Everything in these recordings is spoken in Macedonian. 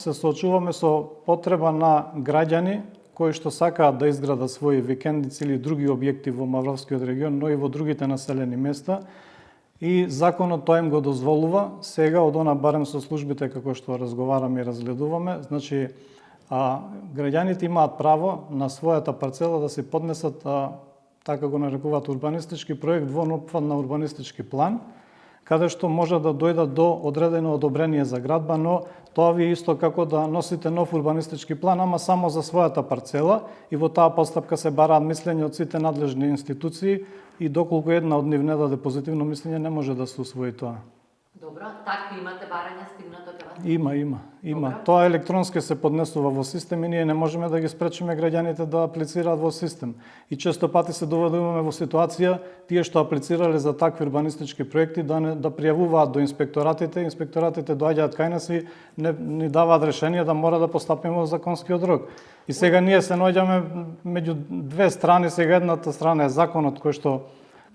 Се соочуваме со потреба на граѓани кои што сакаат да изградат своји викендици или други објекти во Мавровскиот регион, но и во другите населени места. И законот тоа им го дозволува. Сега од она барем со службите како што разговараме и разгледуваме, значи граѓаните имаат право на својата парцела да се поднесат така го нарекуваат урбанистички проект во опфат на урбанистички план, каде што може да дојдат до одредено одобрение за градба, но тоа ви исто како да носите нов урбанистички план, ама само за својата парцела, и во таа постапка се бараат мислење од сите надлежни институции и доколку една од нив не даде позитивно мислење, не може да се усвои тоа. Добро, такви имате барања стигнато кај вас? Има. Тоа електронски се поднесува во систем и ние не можеме да ги спречиме граѓаните да аплицираат во систем. И често пати се доведуваме во ситуација тие што аплицирале за такви урбанистички проекти да пријавуваат до инспекторатите доаѓаат кај нас и ни даваат решение да мора да постапиме во законскиот рок. И сега ние се наоѓаме меѓу две страни, сега едната страна е законот кој што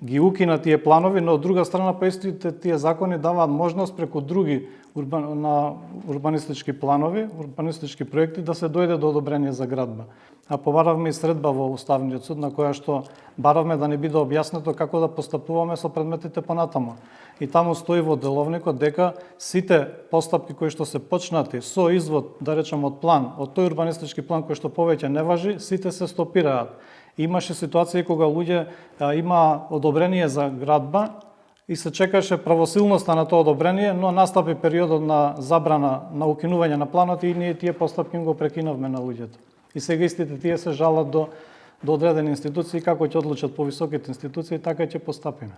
ги укина тие планови, но од друга страна па истите тие закони даваат можност преку други урбанистички планови, урбанистички проекти да се дојде до одобрение за градба. А побаравме и средба во Уставниот суд на која што баравме да ни биде објаснето како да постапуваме со предметите понатаму. И таму стои во деловникот дека сите постапки кои што се почнати со извод, да речем, од план, од тој урбанистички план кој што повеќе не важи, сите се стопираат. Имаше ситуации кога луѓе има одобрение за градба и се чекаше правосилноста на тоа одобрение, но настапи периодот на забрана на укинување на планот и ние тие постапки го прекинавме на луѓето. И сега истите тие се жалат до одредени институции, како ќе одлучат повисоките институции, така ќе постапиме.